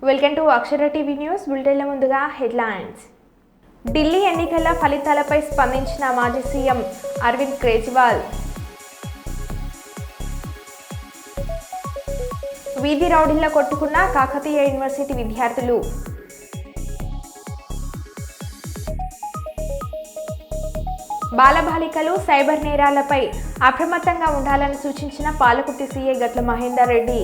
Welcome to Akshara TV news. బులెటిన్ల ముందుగా headlines. Delhi ఎన్నికల ఫలితాలపై స్పందించిన మాజీ సీఎం అరవింద్ కేజ్రీవాల్. వీధి రౌడీల్లో కొట్టుకున్న కాకతీయ యూనివర్సిటీ విద్యార్థులు. బాలబాలికలు సైబర్ నేరాలపై అప్రమత్తంగా ఉండాలని సూచించిన పాలకుర్తి సీఐ గట్ల మహేందర్ రెడ్డి.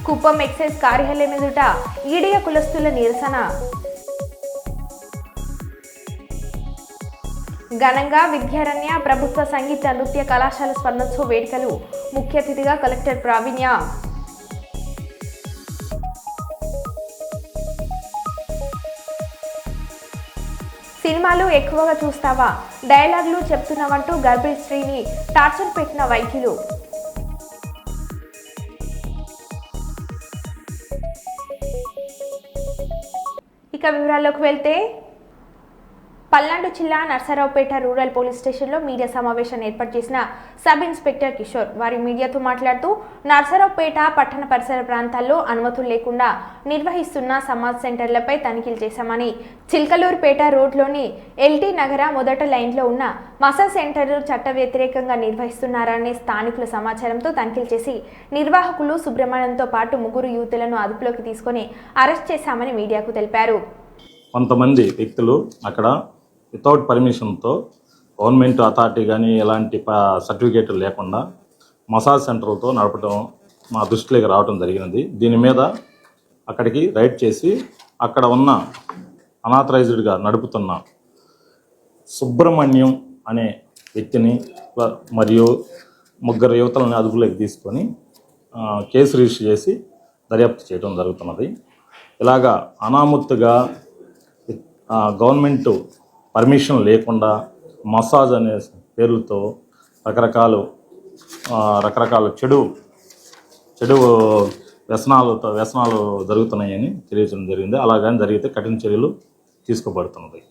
కుప్పం ఎక్సైజ్ కార్యాలయం ఎదుట ఈడియ కులస్తుల నిరసన. ఘనంగా విద్యారణ్య ప్రభుత్వ సంగీత నృత్య కళాశాల స్వర్ణోత్సవ వేడుకలు. ముఖ్య అతిథిగా కలెక్టర్ ప్రావీణ్య. సినిమాలు ఎక్కువగా చూస్తావా, డైలాగులు చెప్తున్నావంటూ గర్భిణీ స్త్రీని టార్చర్ పెట్టిన వైద్యులు. ఇక వివరాల్లోకి వెళ్తే, పల్నాడు జిల్లా నర్సరావుపేట రూరల్ పోలీస్ స్టేషన్లో మీడియా సమావేశాన్ని ఏర్పాటు చేసిన సబ్ ఇన్స్పెక్టర్ కిషోర్ వారి మీడియాతో మాట్లాడుతూ, నర్సరావుపేట పట్టణ పరిసర ప్రాంతాల్లో అనుమతులు లేకుండా నిర్వహిస్తున్న సమాజ్ సెంటర్లపై తనిఖీలు చేశామని, చిల్కలూరుపేట రోడ్లోని ఎల్టీ నగర మొదట లైన్లో ఉన్న మసాజ్ సెంటర్లు చట్ట వ్యతిరేకంగా నిర్వహిస్తున్నారనే స్థానికుల సమాచారంతో తనిఖీలు చేసి నిర్వాహకులు సుబ్రహ్మణ్యంతో పాటు 3 యువతులను అదుపులోకి తీసుకుని అరెస్ట్ చేశామని మీడియాకు తెలిపారు. కొంతమంది వ్యక్తులు అక్కడ వితౌట్ పర్మిషన్తో గవర్నమెంట్ అథారిటీ కానీ ఎలాంటి సర్టిఫికేట్లు లేకుండా మసాజ్ సెంటర్లతో నడపడం మా దృష్టిలోకి రావడం జరిగినది. దీని మీద అక్కడికి రైడ్ చేసి అక్కడ ఉన్న అనాథరైజ్డ్గా నడుపుతున్న సుబ్రహ్మణ్యం అనే వ్యక్తిని మరియు 3 యువతలను అదుపులోకి తీసుకొని కేసు రిజిస్టర్ చేసి దర్యాప్తు చేయడం జరుగుతున్నది. ఇలాగా అనామత్తుగా గవర్నమెంట్ పర్మిషన్ లేకుండా మసాజ్ అనే పేర్లతో రకరకాల చెడు వ్యసనాలు జరుగుతున్నాయని తెలియజేయడం జరిగింది. అలాగని జరిగితే కఠిన చర్యలు తీసుకోబడుతున్నది.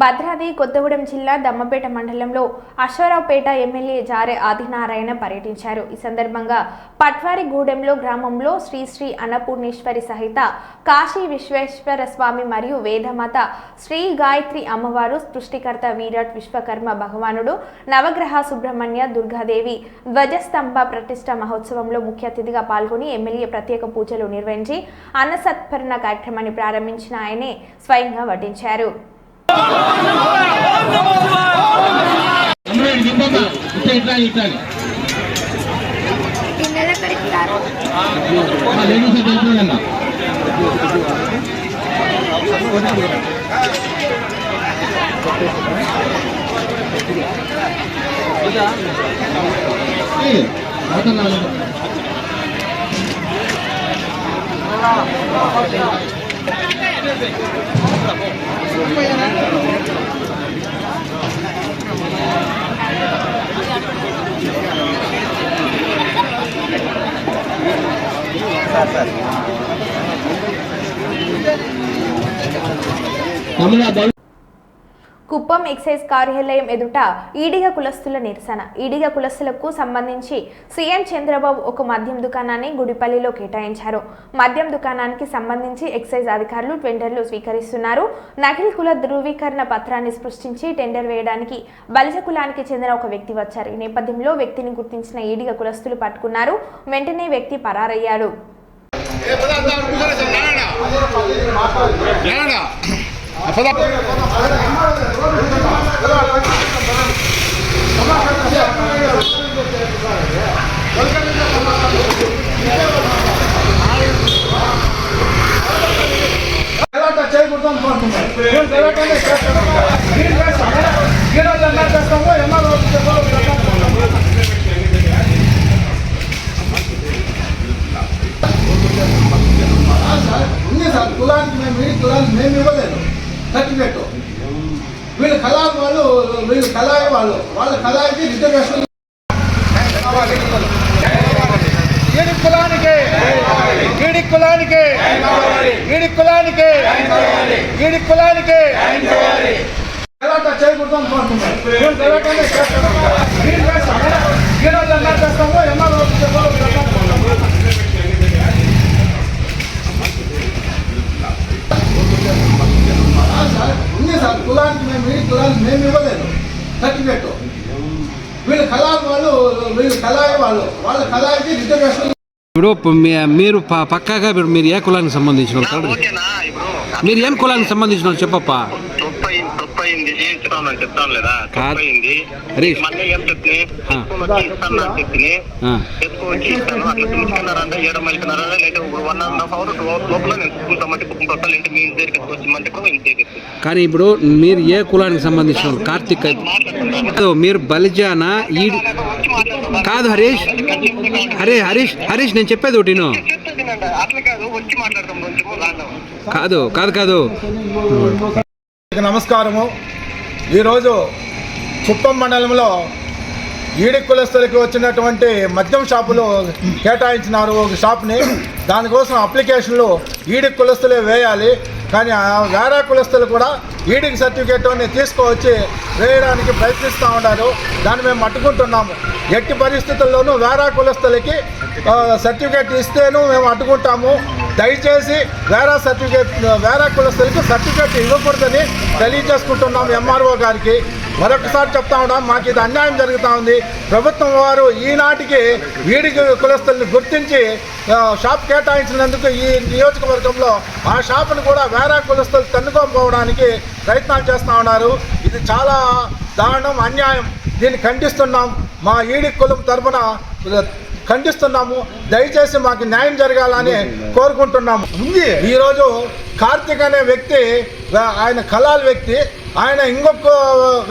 భద్రాద్రి కొత్తగూడెం జిల్లా దమ్మపేట మండలంలో అశ్వారావుపేట ఎమ్మెల్యే జారె ఆదినారాయణ పర్యటించారు. ఈ సందర్భంగా పట్వారిగూడెంలో గ్రామంలో శ్రీ అన్నపూర్ణేశ్వరి సహిత కాశీ విశ్వేశ్వర స్వామి మరియు వేదమాత శ్రీ గాయత్రి అమ్మవారు, సృష్టికర్త విరాట్ విశ్వకర్మ భగవానుడు, నవగ్రహ సుబ్రహ్మణ్య దుర్గాదేవి ధ్వజస్తంభ ప్రతిష్ట మహోత్సవంలో ముఖ్య అతిథిగా పాల్గొని ఎమ్మెల్యే ప్రత్యేక పూజలు నిర్వహించి అన్నసత్కరణ కార్యక్రమాన్ని ప్రారంభించిన ఆయనే స్వయంగా వడ్డించారు. కుప్పం ఎక్సైజ్ కార్యాలయం ఎదుట ఈడిగ కులస్తుల నిరసన. ఈడిగ కులస్తులకు సంబంధించి సీఎం చంద్రబాబు ఒక మద్యం దుకాణాన్ని గుడిపల్లిలో కేటాయించారు. మద్యం దుకాణానికి సంబంధించి ఎక్సైజ్ అధికారులు టెండర్లు స్వీకరిస్తున్నారు. నకిలీ కుల ధృవీకరణ పత్రాన్ని సృష్టించి టెండర్ వేయడానికి బలిజ కులానికి చెందిన ఒక వ్యక్తి వచ్చారు. ఈ నేపథ్యంలో వ్యక్తిని గుర్తించిన ఈడిగ కులస్తులు పట్టుకున్నారు. వెంటనే వ్యక్తి పరారయ్యాడు. కులానికి మేము ఇవ్వలేదు సర్టిఫికేట్. వీళ్ళు కళాయి వాళ్ళు వాళ్ళ కళాయికి రిజర్వేషన్. కులానికి చేయకూడదు అనుకుంటున్నారు. వీళ్ళు కళాయి వాళ్ళు, వీళ్ళు కళాయి వాళ్ళు, వాళ్ళ కళాయికి రిజర్వేషన్. ఇప్పుడు మీరు పక్కాగా మీరు ఏ కులానికి సంబంధించిన వాళ్ళు? మీరు ఏం కులానికి సంబంధించిన వాళ్ళు చెప్పప్పా. చెప్తాను లేదా హరీష్ ఎక్కువ వచ్చి ఇస్తాను అట్లా చూసుకున్నారంటే 7 మైలుకున్నారా లేదా 1.5 అవర్ లోపల నేను చూసుకుంటామంటే కుటుంబం ఇంటి మీ ఇంటి దగ్గరికి వచ్చిమంటే కూడా ఇంటి దగ్గరికి. కానీ ఇప్పుడు మీరు ఏ కులానికి సంబంధించిన వాళ్ళు? కార్తీక్ మీరు బలిజానా ఈడు కాదు హరీష్. హరీష్ నేను చెప్పేది ఒకటి అట్లా కాదు, వచ్చి మాట్లాడతాం కాదు కాదు కాదు నమస్కారము. ఈరోజు కుప్పం మండలంలో ఈడి కులస్తులకి వచ్చినటువంటి మద్యం షాపులు కేటాయించినారు ఒక షాప్ని. దానికోసం అప్లికేషన్లు ఈడి కులస్తులే వేయాలి, కానీ వేరే కులస్తులు కూడా ఈడికి సర్టిఫికేట్ అని తీసుకువచ్చి వేయడానికి ప్రయత్నిస్తూ ఉన్నారు. దాన్ని మేము అడ్డుకుంటున్నాము. ఎట్టి పరిస్థితుల్లోనూ వేరే కులస్తులకి సర్టిఫికేట్ ఇస్తేనూ మేము అడ్డుకుంటాము. దయచేసి వేరే కులస్తులకి సర్టిఫికేట్ ఇవ్వకూడదని తెలియజేసుకుంటున్నాము ఎంఆర్ఓ గారికి. మరొకసారి చెప్తా ఉన్నాం, మాకు ఇది అన్యాయం జరుగుతూ ఉంది. ప్రభుత్వం వారు ఈనాటికి వీడికి కులస్తుల్ని గుర్తించి షాప్ కేటాయించినందుకు ఈ నియోజకవర్గంలో ఆ షాపును కూడా వేరే కులస్తులు తన్నుకోకపోవడానికి ప్రయత్నాలు చేస్తూ ఉన్నారు. ఇది చాలా దారుణం, అన్యాయం. దీన్ని ఖండిస్తున్నాం. మా ఈడి కులం తరఫున ఖండిస్తున్నాము. దయచేసి మాకు న్యాయం జరగాలని కోరుకుంటున్నాము. ఈరోజు కార్తీక్ అనే వ్యక్తి, ఆయన కళాల్ వ్యక్తి, ఆయన ఇంకొక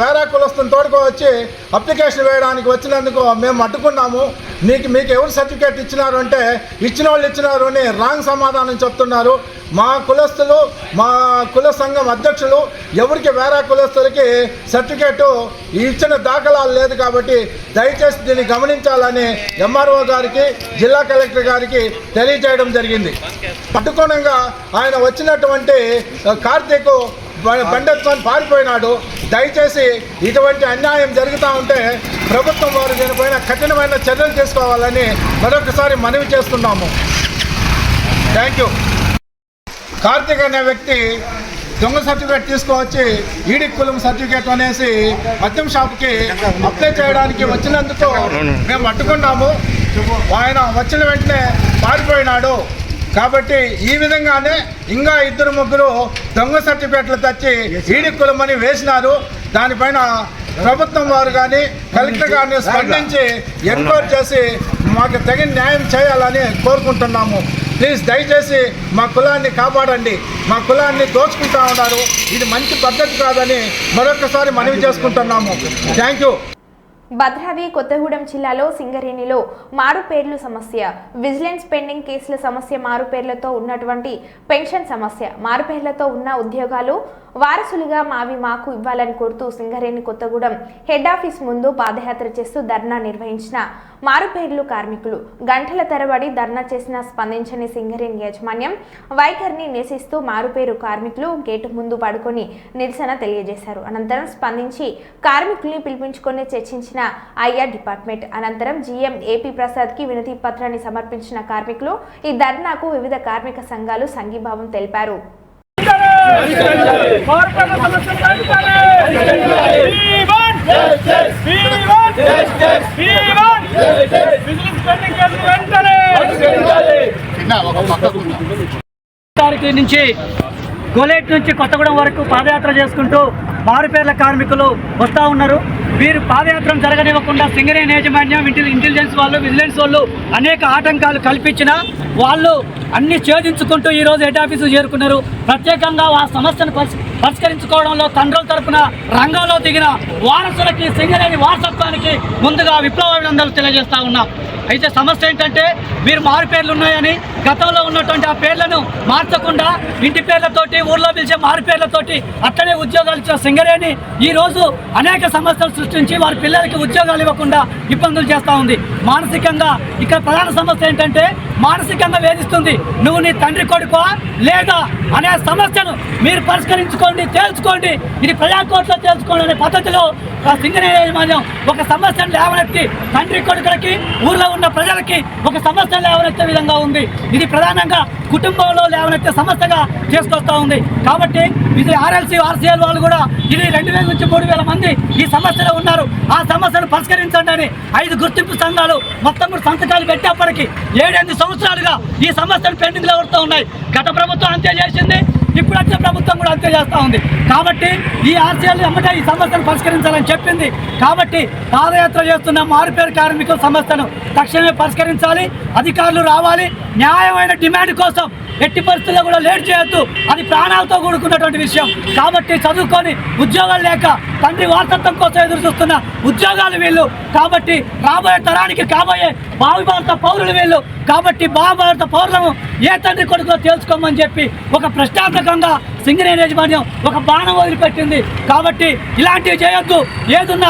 వేరే కులస్తుని తోడుకోవచ్చి అప్లికేషన్ వేయడానికి వచ్చినందుకు మేము అడ్డుకున్నాము. మీకు ఎవరు సర్టిఫికేట్ ఇచ్చినారు అంటే ఇచ్చిన వాళ్ళు ఇచ్చినారు అని రాంగ్ సమాధానం చెప్తున్నారు. మా కులస్తులు, మా కుల సంఘం అధ్యక్షులు ఎవరికి వేరే కులస్తులకి సర్టిఫికేటు ఇచ్చిన దాఖలాలు లేదు. కాబట్టి దయచేసి దీన్ని గమనించాలని ఎంఆర్ఓ గారికి, జిల్లా కలెక్టర్ గారికి తెలియజేయడం జరిగింది. అడ్డుకోనంగా ఆయన వచ్చినటువంటి కార్తీక్ బండెత్తుకొని పారిపోయినాడు. దయచేసి ఇటువంటి అన్యాయం జరుగుతూ ఉంటే ప్రభుత్వం వారు దీనిపైన కఠినమైన చర్యలు తీసుకోవాలని మరొకసారి మనవి చేస్తున్నాము. Thank you. కార్తీక్ అనే వ్యక్తి దొంగ సర్టిఫికేట్ తీసుకువచ్చి ఈడి కులం సర్టిఫికేట్ అనేసి మద్యం షాప్కి అప్లై చేయడానికి వచ్చినందుకు మేము అడ్డుకున్నాము. ఆయన వచ్చిన వెంటనే పారిపోయినాడు. కాబట్టి ఈ విధంగానే ఇంకా 2-3 దొంగ సర్టిఫికేట్లు తెచ్చి ఈడి కులమని వేసినారు. దానిపైన ప్రభుత్వం వారు కానీ కలెక్టర్ గారిని స్పందించి ఎంక్వైరీ చేసి మాకు తగిన న్యాయం చేయాలని కోరుకుంటున్నాము. ప్లీజ్ దయచేసి మా కులాన్ని కాపాడండి. మా కులాన్ని దోచుకుంటా ఉన్నారు. ఇది మంచి పద్ధతి కాదని మరొకసారి మనవి చేసుకుంటున్నాము. Thank you. భద్రాద్రి కొత్తగూడెం జిల్లాలో సింగరేణిలో మారుపేర్లు సమస్య, విజిలెన్స్ పెండింగ్ కేసుల సమస్య, మారుపేర్లతో ఉన్నటువంటి పెన్షన్ సమస్య, మారుపేర్లతో ఉన్న ఉద్యోగాలు వారసులుగా మావి మాకు ఇవ్వాలని కోరుతూ సింగరేణి కొత్తగూడెం హెడ్ ఆఫీస్ ముందు పాదయాత్ర చేస్తూ ధర్నా నిర్వహించిన మారుపేర్లు కార్మికులు గంటల తరబడి ధర్నా చేసిన స్పందించని సింగరేణి యాజమాన్యం వైఖరిని నిరసిస్తూ మారుపేరు కార్మికులు గేటు ముందు పడుకొని నిరసన తెలియజేశారు. అనంతరం స్పందించి కార్మికుల్ని పిలిపించుకొని చర్చించిన ఐఆర్ డిపార్ట్మెంట్. అనంతరం జీఎం ఏపీ ప్రసాద్ కి వినతి పత్రాన్ని సమర్పించిన కార్మికులు ఈ ధర్నాకు వివిధ కార్మిక సంఘాలు సంఘీభావం తెలిపారు. తారీఖు నుంచి గోలేట్ నుంచి కొత్తగూడెం వరకు పాదయాత్ర చేసుకుంటూ మారుపేర్ల కార్మికులు వస్తూ ఉన్నారు. వీరు పాదయాత్ర జరగనివ్వకుండా సింగరేణి యాజమాన్యం, ఇంటెలిజెన్స్ వాళ్ళు, విజిలెన్స్ వాళ్ళు అనేక ఆటంకాలు కల్పించినా వాళ్ళు అన్ని ఛేదించుకుంటూ ఈరోజు హెడ్ ఆఫీసు చేరుకున్నారు. ప్రత్యేకంగా ఆ సమస్యను పరిష్కరించుకోవడంలో తండ్రుల తరపున రంగంలో దిగిన వారసులకి, సింగరేణి వారసత్వానికి ముందుగా విప్లవాభినందనలు తెలియజేస్తా ఉన్నాం. అయితే సమస్య ఏంటంటే మీరు మారు పేర్లు ఉన్నాయని గతంలో ఉన్నటువంటి ఆ పేర్లను మార్చకుండా ఇంటి పేర్లతోటి, ఊర్లో పిలిచే మారు పేర్లతోటి అట్లనే ఉద్యోగాలు ఇచ్చిన సింగరేణి ఈరోజు అనేక సమస్యలు సృష్టించి వారి పిల్లలకి ఉద్యోగాలు ఇవ్వకుండా ఇబ్బందులు చేస్తూ ఉంది. మానసికంగా ఇక్కడ ప్రధాన సమస్య ఏంటంటే మానసికంగా వేధిస్తుంది. నువ్వు నీ తండ్రి కొడుకో లేదా అనే సమస్యను మీరు పరిష్కరించుకోండి, తేల్చుకోండి, ఇది ప్రజాకోర్టులో తేల్చుకోండి అనే పద్ధతిలో సింగరేణి యాజమాన్యం ఒక సమస్యను లేవనెత్తి తండ్రి కొడుకులకి, ఊర్లో ఉన్న ప్రజలకి ఒక సమస్య సమస్య లేవనెత్తే విధంగా ఉంది. ఇది ప్రధానంగా కుటుంబంలో లేవనెత్తే సమస్యగా చేసుకొస్తూ ఉంది. కాబట్టి ఇది ఆర్ఎల్సీ ఆర్సీఎల్ వాళ్ళు కూడా ఇది 2000 నుంచి 3000 మంది ఈ సమస్యలో ఉన్నారు. ఆ సమస్యను పరిష్కరించండి అని 5 గుర్తింపు సంఘాలు మొత్తం సంతకాలు పెట్టేప్పటికీ 7-8 సంవత్సరాలుగా ఈ సమస్యలు పెండింగ్లో పడుతూ ఉన్నాయి. గత ప్రభుత్వం అంతే చేసింది, ఇప్పుడు వచ్చే ప్రభుత్వం కూడా అంతే చేస్తూ ఉంది. కాబట్టి ఈ ఆర్సీఎల్ అమ్మట ఈ సమస్యను పరిష్కరించాలని చెప్పింది. కాబట్టి పాదయాత్ర చేస్తున్న మారుపేరు కార్మికుల సమస్యను తక్షణమే పరిష్కరించాలి. అధికారులు రావాలి. న్యాయమైన డిమాండ్ కోసం ఎట్టి పరిస్థితుల్లో కూడా లేట్ చేయొద్దు. అది ప్రాణాలతో కూడుకున్నటువంటి విషయం. కాబట్టి చదువుకొని ఉద్యోగాలు లేక తండ్రి వారసత్వం కోసం ఎదురు చూస్తున్న ఉద్యోగాలు వీళ్ళు. కాబట్టి రాబోయే తరానికి కాబోయే భావి భారత పౌరులు వీళ్ళు. కాబట్టి భారత పౌరులను ఏ తండ్రి కొడుకులో తేల్చుకోమని చెప్పి ఒక ప్రశ్నార్థకంగా సింగరేణి యాజమాన్యం ఒక బాణం వదిలిపెట్టింది. కాబట్టి ఇలాంటివి చేయొద్దు. ఏదున్న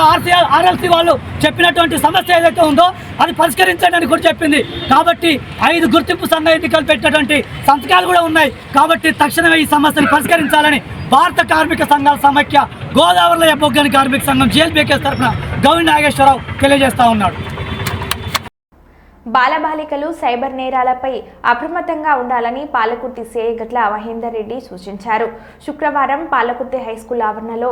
ఆర్ఎల్సీ వాళ్ళు చెప్పినటువంటి సమస్య ఏదైతే ఉందో అది పరిష్కరించండి అని కూడా చెప్పింది. కాబట్టి 5 గుర్తింపు సంఘ ఎన్నికలు పెట్టినటువంటి సంతకాలు కూడా ఉన్నాయి. కాబట్టి తక్షణమే ఈ సమస్యను పరిష్కరించాలని భారత కార్మిక సంఘాల సమైక్య గోదావరిలో బొగ్గని కార్మిక సంఘం జేఎల్బీకేఎస్ తరఫున గౌరీ నాగేశ్వరరావు తెలియజేస్తా ఉన్నాడు. బాలబాలికలు సైబర్ నేరాలపై అప్రమత్తంగా ఉండాలని పాలకుర్తి సిఐ గట్ల మహేందర్ రెడ్డి సూచించారు. శుక్రవారం పాలకుర్తి హైస్కూల్ ఆవరణలో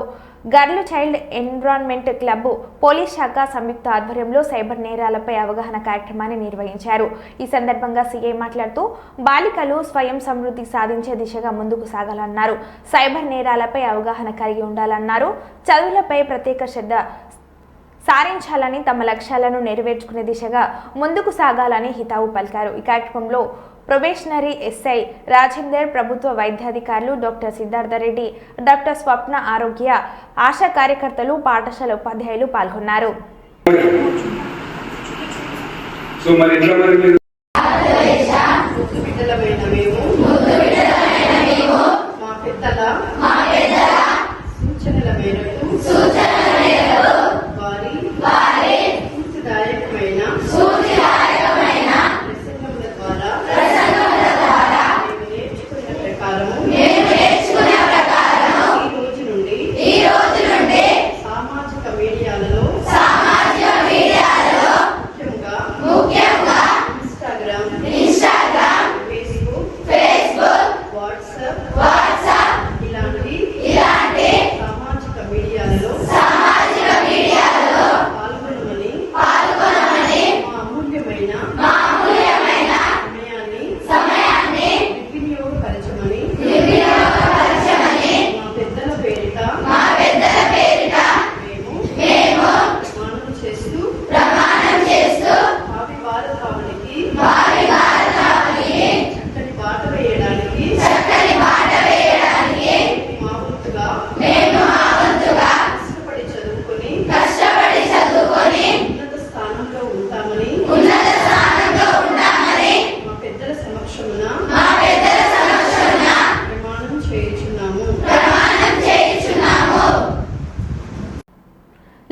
girl child environment club police శాఖ సంయుక్త ఆధ్వర్యంలో సైబర్ నేరాలపై అవగాహన కార్యక్రమాన్ని నిర్వహించారు. ఈ సందర్భంగా సీఐ మాట్లాడుతూ బాలికలు స్వయం సమృద్ధి సాధించే దిశగా ముందుకు సాగాలన్నారు. సైబర్ నేరాలపై అవగాహన కలిగి ఉండాలన్నారు. చదువులపై ప్రత్యేక శ్రద్ధ సారించాలని, తమ లక్ష్యాలను నెరవేర్చుకునే దిశగా ముందుకు సాగాలని హితావు పలికారు. ఈ కార్యక్రమంలో ప్రొబేషనరీ ఎస్ఐ రాజేందర్, ప్రభుత్వ వైద్యాధికారులు డాక్టర్ సిద్ధార్థరెడ్డి, డాక్టర్ స్వప్న, ఆరోగ్య ఆశా కార్యకర్తలు, పాఠశాల ఉపాధ్యాయులు పాల్గొన్నారు.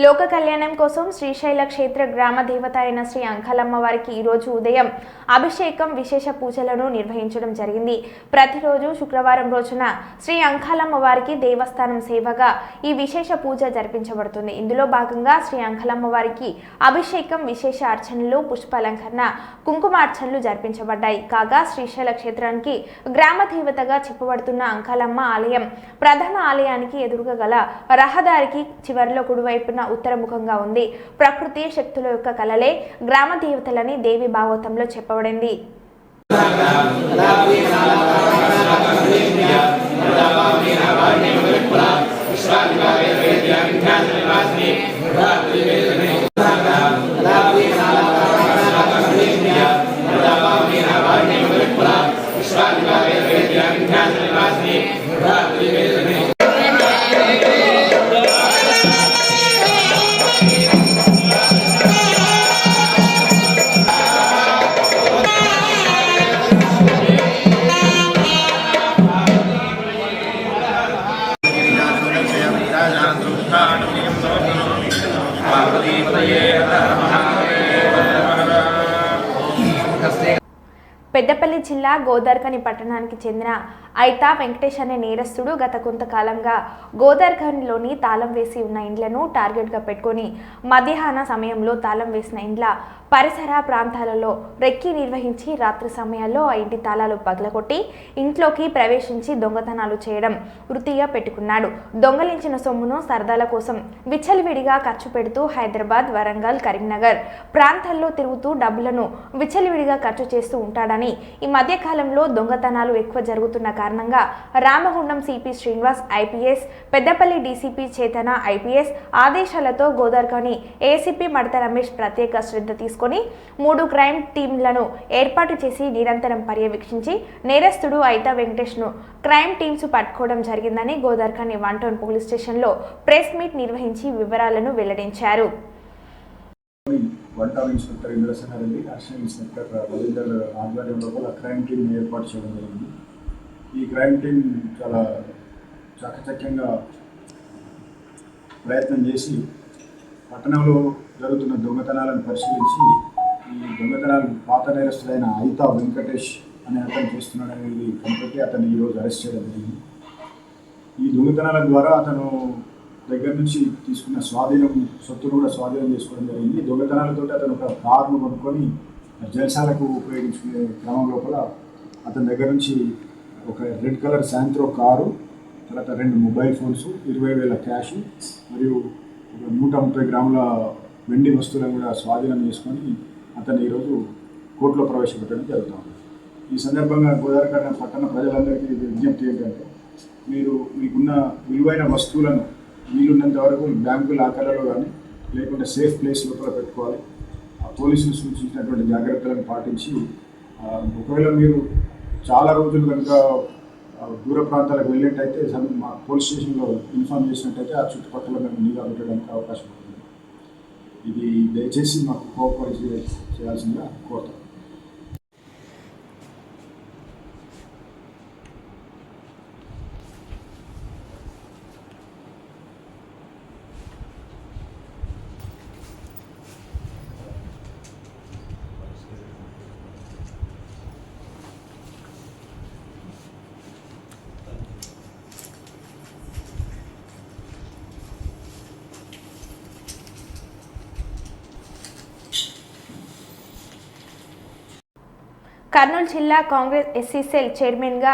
లోక కళ్యాణం కోసం శ్రీశైల క్షేత్ర గ్రామ దేవత అయిన శ్రీ అంకాలమ్మ వారికి ఈరోజు ఉదయం అభిషేకం, విశేష పూజలను నిర్వహించడం జరిగింది. ప్రతిరోజు శుక్రవారం రోజున శ్రీ అంకాలమ్మ వారికి దేవస్థానం సేవగా ఈ విశేష పూజ జరిపించబడుతుంది. ఇందులో భాగంగా శ్రీ అంకాలమ్మ వారికి అభిషేకం, విశేష అర్చనలు, పుష్పాలంకరణ, కుంకుమార్చనలు జరిపించబడ్డాయి. కాగా శ్రీశైల క్షేత్రానికి గ్రామ దేవతగా చెప్పబడుతున్న అంకాలమ్మ ఆలయం ప్రధాన ఆలయానికి ఎదురుగా గల రహదారికి చివరిలో కుడివైపున ఉత్తరముఖంగా ఉంది. ప్రకృతి శక్తుల యొక్క కలలే గ్రామ దేవతలని దేవి భాగవతంలో చెప్పబడింది. పెద్దపల్లి జిల్లా గోదార్కని పట్టణానికి చెందిన అయితా వెంకటేష్ అనే నేరస్తుడు గత కొంతకాలంగా గోదార్ఖండ్లోని తాళం వేసి ఉన్న ఇండ్లను టార్గెట్గా పెట్టుకొని మధ్యాహ్న సమయంలో తాళం వేసిన ఇండ్ల పరిసర ప్రాంతాలలో రెక్కి నిర్వహించి రాత్రి సమయాల్లో ఆ ఇంటి తాళాలు పగలగొట్టి ఇంట్లోకి ప్రవేశించి దొంగతనాలు చేయడం వృత్తిగా పెట్టుకున్నాడు. దొంగలించిన సొమ్మును సరదాల కోసం విచ్చలవిడిగా ఖర్చు పెడుతూ హైదరాబాద్, వరంగల్, కరీంనగర్ ప్రాంతాల్లో తిరుగుతూ డబ్బులను విచ్చలవిడిగా ఖర్చు చేస్తూ ఉంటాడని, ఈ మధ్య కాలంలో దొంగతనాలు ఎక్కువ జరుగుతున్న కారణంగా Ramagundam CP Srinivas IPS, Peddapalli DCP చేతన ఐపీఎస్ ఆదేశాలతో గోదార్ఖని ఏసీపీ మడత రమేష్ ప్రత్యేక శ్రద్ధ తీసుకుని 3 క్రైమ్ టీంలను ఏర్పాటు చేసి నిరంతరం పర్యవేక్షించి నేరస్తుడు అయితా వెంకటేష్ ను క్రైమ్ టీమ్స్ పట్టుకోవడం జరిగిందని గోదార్ఖని 1 టౌన్ పోలీస్ స్టేషన్లో ప్రెస్ మీట్ నిర్వహించి వివరాలను వెల్లడించారు. 1 town inspector Indrasena Reddy, assistant inspector Ravinder ఆధ్వర్యంలో క్రైమ్ టీం ఏర్పాటు చేయడం జరిగింది. ఈ క్రైమ్ టీం చాలా చాకచక్యంగా ప్రయత్నం చేసి పట్టణంలో జరుగుతున్న దొంగతనాలను పరిశీలించి ఈ దొంగతనాలు పాత నేరస్తుడైన అయితా వెంకటేష్ అనే అతను చేస్తున్నాడు అనేది కనిపెట్టి అతన్ని ఈరోజు అరెస్ట్ చేయడం జరిగింది. ఈ దొంగతనాల ద్వారా అతను దగ్గర నుంచి తీసుకున్న సొత్తును కూడా స్వాధీనం చేసుకోవడం జరిగింది. దొంగతనాలతో అతను ఒక కారును కొనుక్కొని జల్సాలకు ఉపయోగించుకునే క్రమం లోపల అతని దగ్గర నుంచి ఒక రెడ్ కలర్ శాంత్రో కారు, తర్వాత 2 మొబైల్ ఫోన్స్, 20,000 క్యాష్ మరియు 130 గ్రాముల వెండి వస్తువులను కూడా స్వాధీనం చేసుకొని అతను ఈరోజు కోర్టులో ప్రవేశపెట్టడం జరుగుతుంది. ఈ సందర్భంగా గోదావరిఖండ పట్టణ ప్రజలందరికీ విజ్ఞప్తి ఏంటంటే, మీకున్న విలువైన వస్తువులను వీలున్నంత వరకు బ్యాంకు లాకర్లలో కానీ లేకుంటే సేఫ్ ప్లేస్ లోపల పెట్టుకోవాలి. పోలీసులు సూచించినటువంటి జాగ్రత్తలను పాటించి ఒకవేళ మీరు చాలా రోజులు కనుక దూర ప్రాంతాలకు వెళ్ళినట్టయితే మా పోలీస్ స్టేషన్లో ఇన్ఫార్మ్ చేసినట్టయితే ఆ చుట్టుపక్కల మేము నిఘా పెట్టడానికి అవకాశం ఉంటుంది. ఇది దయచేసి మాకు కోఆపరేట్ చేయాల్సిందిగా కోరుతాం. కర్నూలు జిల్లా కాంగ్రెస్ ఎస్సీ సెల్ చైర్మన్గా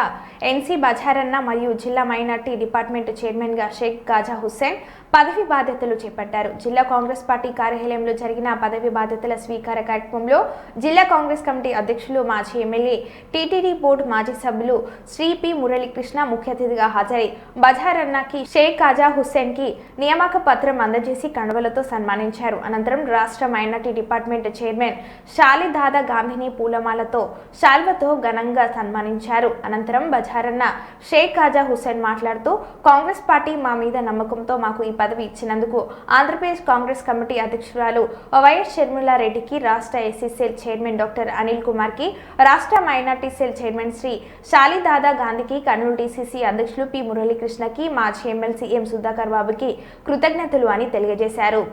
ఎన్సీ బజారన్న మరియు జిల్లా మైనార్టీ డిపార్ట్మెంట్ చైర్మన్గా షేక్ గాజా హుస్సేన్ పదవి బాధ్యతలు చేపట్టారు. జిల్లా కాంగ్రెస్ పార్టీ కార్యాలయంలో జరిగిన పదవి బాధ్యతల స్వీకార కార్యక్రమంలో జిల్లా కాంగ్రెస్ కమిటీ అధ్యక్షులు, మాజీ ఎమ్మెల్యే, టీటీడీ బోర్డు మాజీ సభ్యులు శ్రీ పి మురళీకృష్ణ ముఖ్య అతిథిగా హాజరై బజారన్నకి, షేక్ గాజా హుస్సేన్కి నియామక పత్రం అందజేసి కండువలతో సన్మానించారు. అనంతరం రాష్ట్ర మైనార్టీ డిపార్ట్మెంట్ చైర్మన్ షాలిదాదా గాంధీని పూలమాలతో శాల్వతో ఘనంగా సన్మానించారు. అనంతరం బజారన్న షేక్ గాజా హుస్సేన్ మాట్లాడుతూ, కాంగ్రెస్ పార్టీ మా మీద నమ్మకంతో మాకు ఈ పదవి ఇచ్చినందుకు ఆంధ్రప్రదేశ్ కాంగ్రెస్ కమిటీ అధ్యక్షురాలు వైఎస్ షర్మిలారెడ్డికి, రాష్ట్ర SC cell chairman doctor Anil కుమార్కి, రాష్ట్ర మైనార్టీ సెల్ చైర్మన్ శ్రీ షాలిదాదా గాంధీకి, కర్నూలు డీసీసీ అధ్యక్షులు పి మురళీకృష్ణకి, మాజీ ఎమ్మెల్సీ ఎం సుధాకర్ బాబుకి కృతజ్ఞతలు అని తెలియజేశారు.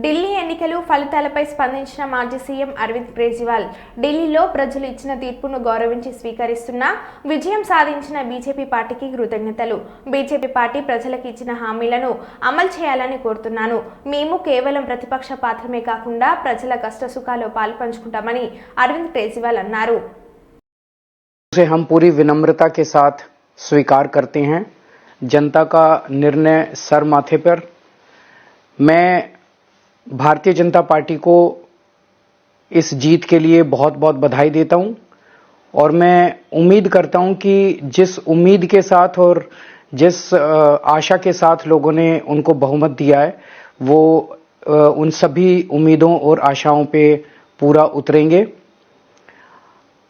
ఢిల్లీ ఎన్నికలు ఫలితాలపై స్పందించిన మాజీ సీఎం అరవింద్ కేజ్రీవాల్, ఢిల్లీలో ప్రజలు ఇచ్చిన తీర్పును గౌరవించి స్వీకరిస్తున్న విజయం సాధించిన బీజేపీ పార్టీకి కృతజ్ఞతలు. బీజేపీ పార్టీ ప్రజలకు ఇచ్చిన హామీలను అమలు చేయాలని కోరుతున్నాను. మేము కేవలం ప్రతిపక్ష పాత్రమే కాకుండా ప్రజల కష్టసుఖాల్లో పాల్పంచుకుంటామని అరవింద్ కేజ్రీవాల్ అన్నారు. हम पूरी विनम्रता के साथ स्वीकार करते हैं जनता का निर्णय सर माथे पर। मैं भारतीय जनता पार्टी को इस जीत के लिए बहुत बहुत बधाई देता हूं और मैं उम्मीद करता हूं कि जिस उम्मीद के साथ और जिस आशा के साथ लोगों ने उनको बहुमत दिया है वो उन सभी उम्मीदों और आशाओं पे पूरा उतरेंगे।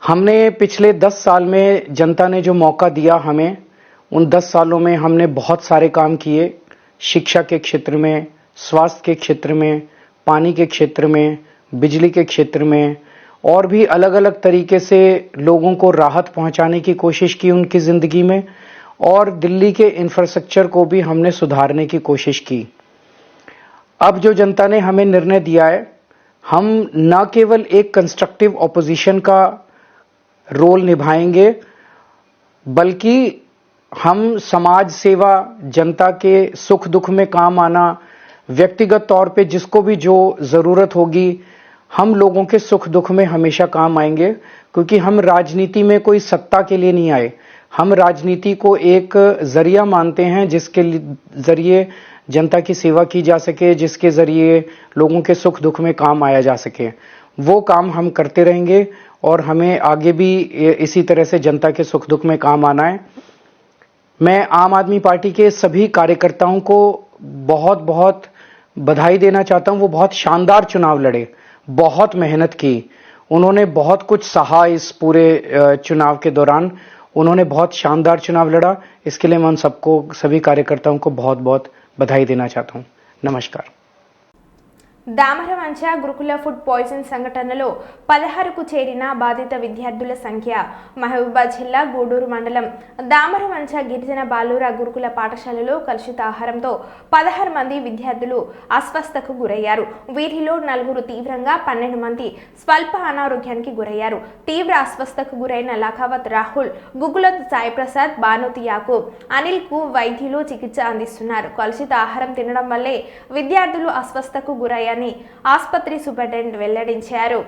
हमने पिछले 10 साल में जनता ने जो मौका दिया हमें, उन 10 सालों में हमने बहुत सारे काम किए। शिक्षा के क्षेत्र में, स्वास्थ्य के क्षेत्र में, पानी के क्षेत्र में, बिजली के क्षेत्र में और भी अलग अलग तरीके से लोगों को राहत पहुंचाने की कोशिश की उनकी जिंदगी में, और दिल्ली के इंफ्रास्ट्रक्चर को भी हमने सुधारने की कोशिश की। अब जो जनता ने हमें निर्णय दिया है, हम न केवल एक कंस्ट्रक्टिव ऑपोजिशन का रोल निभाएंगे, बल्कि हम समाज सेवा, जनता के सुख दुख में काम आना, व्यक्तिगत तौर पे जिसको भी जो जरूरत होगी, हम लोगों के सुख दुख में हमेशा काम आएंगे, क्योंकि हम राजनीति में कोई सत्ता के लिए नहीं आए। हम राजनीति को एक जरिया मानते हैं जिसके जरिए जनता की सेवा की जा सके, जिसके जरिए लोगों के सुख दुख में काम आया जा सके। वो काम हम करते रहेंगे और हमें आगे भी इसी तरह से जनता के सुख दुख में काम आना है। मैं आम आदमी पार्टी के सभी कार्यकर्ताओं को बहुत बहुत बधाई देना चाहता हूं। वो बहुत शानदार चुनाव लड़े, बहुत मेहनत की, उन्होंने बहुत कुछ सहा इस पूरे चुनाव के दौरान। उन्होंने बहुत शानदार चुनाव लड़ा, इसके लिए मैं उन सबको, सभी कार्यकर्ताओं को बहुत बहुत बधाई देना चाहता हूं। नमस्कार। దామరవంచ గురుకుల ఫుడ్ పాయిజన్ సంఘటనలో 16కు చేరిన బాధిత విద్యార్థుల సంఖ్య. మహబూబాబాద్ జిల్లా గూడూరు మండలం దామరవంచ గిరిజన బాలుర గురుకుల పాఠశాలలో కలుషిత ఆహారంతో 16 మంది విద్యార్థులు అస్వస్థతకు గురయ్యారు. వీరిలో 4 తీవ్రంగా, 12 మంది స్వల్ప అనారోగ్యానికి గురయ్యారు. తీవ్ర అస్వస్థతకు గురైన లఖావత్ రాహుల్, గుగులత్ సాయి ప్రసాద్, బానోత్ యాకూబ్, అనిల్ కు వైద్యులు చికిత్స అందిస్తున్నారు. కలుషిత ఆహారం తినడం వల్లే విద్యార్థులు అస్వస్థతకు గురయ్యారు అని ఆసుపత్రి సూపరింటెండెంట్ వెల్లడించారు.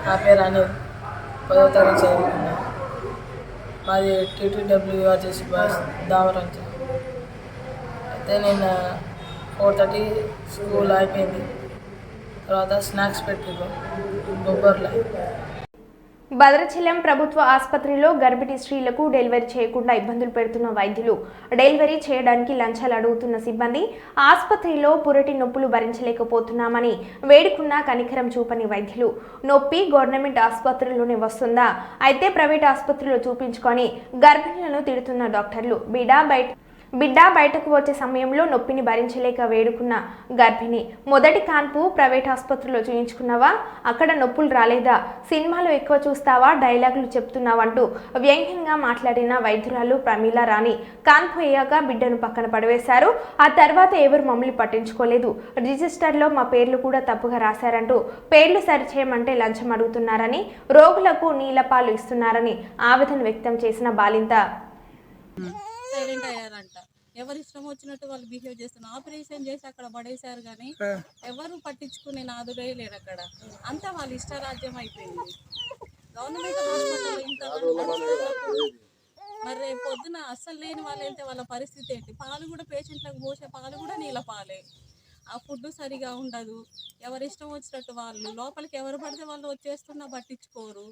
నా పేరు అనిల్, 10వ తరగతి చదువుకున్నా. మాది TTWRJC బాయ్స్ దామరంచ. అయితే నేను 4:30 స్కూల్ అయిపోయింది. తర్వాత స్నాక్స్ పెట్టిరు బొబ్బర్లో. భద్రాచలం ప్రభుత్వ ఆసుపత్రిలో గర్భిణీ స్త్రీలకు డెలివరీ చేయకుండా ఇబ్బందులు పెడుతున్న వైద్యులు, డెలివరీ చేయడానికి లంచాలు అడుగుతున్న సిబ్బంది, ఆసుపత్రిలో పురటి నొప్పులు భరించలేకపోతున్నామని వేడుకున్న కనికరం చూపని వైద్యులు, నొప్పి గవర్నమెంట్ ఆసుపత్రిలోనే వస్తుందా, అయితే ప్రైవేట్ ఆసుపత్రిలో చూపించుకొని గర్భిణులను తిడుతున్న డాక్టర్లు, బిడ్డ బయటకు వచ్చే సమయంలో నొప్పిని భరించలేక వేడుకున్న గర్భిణి, మొదటి కాన్పు ప్రైవేట్ ఆసుపత్రిలో చూయించుకున్నావా, అక్కడ నొప్పులు రాలేదా, సినిమాలో ఎక్కువ చూస్తావా, డైలాగులు చెప్తున్నావంటూ వ్యంగ్యంగా మాట్లాడిన వైద్యురాలు ప్రమీల రాణి కాన్పు అయ్యాక బిడ్డను పక్కన పడవేశారు. ఆ తర్వాత ఎవరు మమ్మల్ని పట్టించుకోలేదు, రిజిస్టర్లో మా పేర్లు కూడా తప్పుగా రాశారంటూ పేర్లు సరిచేయమంటే లంచం అడుగుతున్నారని, రోగులకు నీళ్లపాలు ఇస్తున్నారని ఆవేదన వ్యక్తం చేసిన బాలింత సైలెంట్ అయ్యారంట. ఎవరు ఇష్టం వచ్చినట్టు వాళ్ళు బిహేవ్ చేస్తున్నారు. ఆపరేషన్ చేసి అక్కడ పడేశారు కానీ ఎవరు పట్టించుకునే నాదుడే లేరు అక్కడ. అంతా వాళ్ళ ఇష్టరాజ్యం అయిపోయింది. గవర్నమెంట్ హాస్పిటల్ ఇంత మరి రేపు పొద్దున అస్సలు లేని వాళ్ళు వెళ్తే వాళ్ళ పరిస్థితి ఏంటి? పాలు కూడా పేషెంట్లకు పోసే పాలు కూడా నీళ్ళ పాలే. ఆ ఫుడ్ సరిగా ఉండదు. ఎవరు ఇష్టం వచ్చినట్టు వాళ్ళు లోపలికి ఎవరు పడితే వాళ్ళు వచ్చేస్తున్నా పట్టించుకోరు.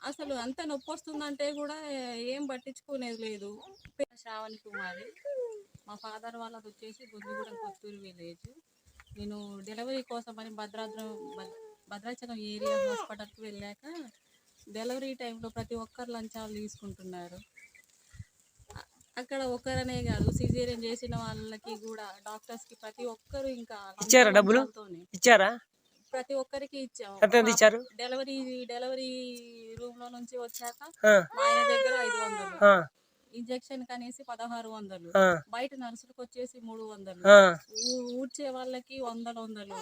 అసలు అంత నొప్పి వస్తుందంటే కూడా ఏం పట్టించుకునేది లేదు. శ్రావణి కుమారి, మా ఫాదర్ వాళ్ళది వచ్చేసి గుంజుగూడెం కొత్తూరు విలేజ్. నేను డెలివరీ కోసం అని భద్రాచలం ఏరియా హాస్పిటల్కి వెళ్ళాక డెలివరీ టైంలో ప్రతి ఒక్కరు లంచాలు తీసుకుంటున్నారు. అక్కడ ఒక్కరనే కాదు, సిజేరియన్ చేసిన వాళ్ళకి కూడా డాక్టర్స్కి ప్రతి ఒక్కరు ఇంకా ఇచ్చారా? డబ్బులు ఇచ్చారా? ప్రతి ఒక్కరికి ఇచ్చాము. డెలివరీ రూమ్ లో నుంచి వచ్చాక మా ఆయన దగ్గర 500, ఇంజెక్షన్ కనేసి 1600, బయట నర్సులకు వచ్చేసి 300, ఊడ్చే వాళ్ళకి 100,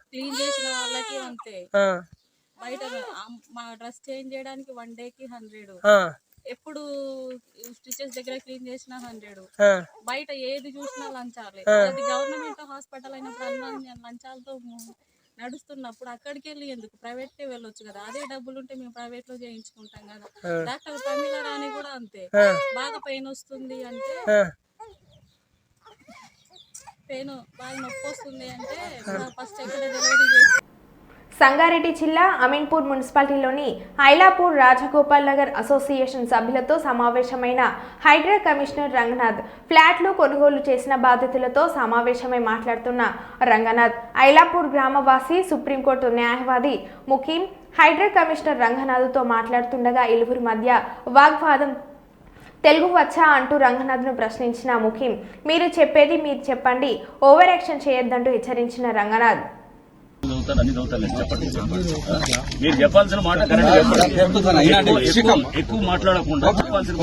క్లీన్ చేసిన వాళ్ళకి అంతే. బయట మా డ్రెస్ చేంజ్ చేయడానికి 1 డేకి 100, ఎప్పుడు స్టిచెస్ దగ్గర క్లీన్ చేసినా 100, బయట ఏది చూసినా లంచాలే. అది గవర్నమెంట్ హాస్పిటల్ అయినప్పుడు అన్ని లంచాలతో నడుస్తున్నప్పుడు అక్కడికి వెళ్ళి ఎందుకు ప్రైవేట్కే వెళ్ళొచ్చు కదా. అదే డబ్బులు ఉంటే మేము ప్రైవేట్ లో చేయించుకుంటాం కదా. డాక్టర్ ప్రమీల రాణి కూడా అంతే, బాగా పెయిన్ వస్తుంది అంటే బాగా నొప్పి వస్తుంది అంటే ఫస్ట్ ఎక్కడ డెలివరీ చేసి సంగారెడ్డి జిల్లా అమీన్పూర్ మున్సిపాలిటీలోని ఐలాపూర్ రాజగోపాల్ నగర్ అసోసియేషన్ సభ్యులతో సమావేశమైన హైడ్రా కమిషనర్ రంగనాథ్ ఫ్లాట్లు కొనుగోలు చేసిన బాధితులతో సమావేశమై మాట్లాడుతున్న రంగనాథ్ ఐలాపూర్ గ్రామవాసి సుప్రీంకోర్టు న్యాయవాది ముఖీం హైడ్రా కమిషనర్ రంగనాథ్తో మాట్లాడుతుండగా ఇరువురి మధ్య వాగ్వాదం తెలుగు వచ్చా అంటూ రంగనాథ్ను ప్రశ్నించిన ముఖీం మీరు చెప్పేది మీరు చెప్పండి ఓవర్ యాక్షన్ చేయొద్దంటూ హెచ్చరించిన రంగనాథ్ మీరు చెప్పాల్సిన మాట ఎక్కువ మాట్లాడకుండా చెప్పాల్సిన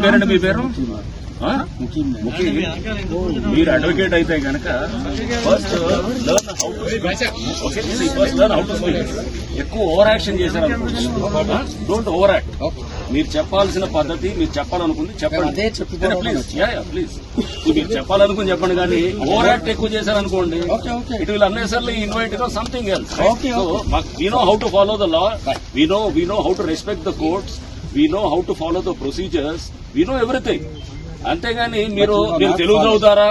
పేరండి మీ పేరు మీరు అడ్వకేట్ అయితే కనుక first learn how to learn how to speak. ఎక్కువ ఓవర్ యాక్షన్ చేశారు డోంట్ ఓవర్ యాక్ట్. మీరు చెప్పాల్సిన పద్ధతి మీరు చెప్పాలనుకుంది చెప్పండి ప్లీజ్ మీరు చెప్పాలనుకుని చెప్పండి కానీ ఓవర్ యాక్ట్ ఎక్కువ చేశారనుకోండి it will unnecessarily invite something else. So we know how to follow the law, we know how to respect the courts, we know how to follow the procedures, we know everything. అంతేగాని మీరు తెలుగు చదువుతారా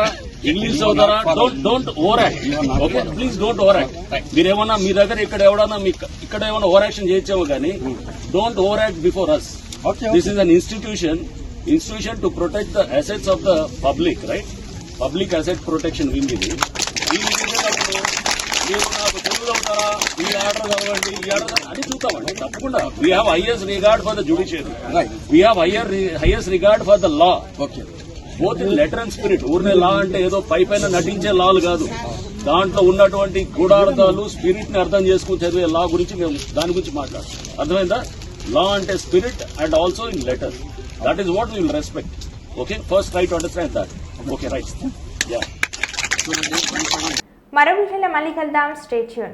English చదువుతారా don't over act. Okay please don't over act. మీరేమన్నా మీ దగ్గర ఇక్కడ ఏమన్నా over action చేయొచ్చామో కానీ don't over act before us. This is an institution to protect the assets of the public, right? Public asset protection wing ఇది. దీన్ని చేసేటప్పుడు మీరు నాకు తెలుగు చదువుతారా ఈ ఆర్డర్ చదవండి ఈ ఆర్డర్ అని చూద్దామండి తప్పకుండా. We have highest regard for the judiciary, we have highest regard for the law, both in letter and spirit. ఊరినే లా అంటే ఏదో పైన నటించే లాలు కాదు, దాంట్లో ఉన్నటువంటి గూఢార్థాలు స్పిరిట్ ని అర్థం చేసుకుని చదివే లా గురించి మేము దాని గురించి మాట్లాడతాం. అర్థమైందా? లా అంటే spirit and also in letter. That is what we will respect. Okay first try to understand that. Okay right. మరో విషయంలో మళ్ళీ కలుద్దాం. Stay tune.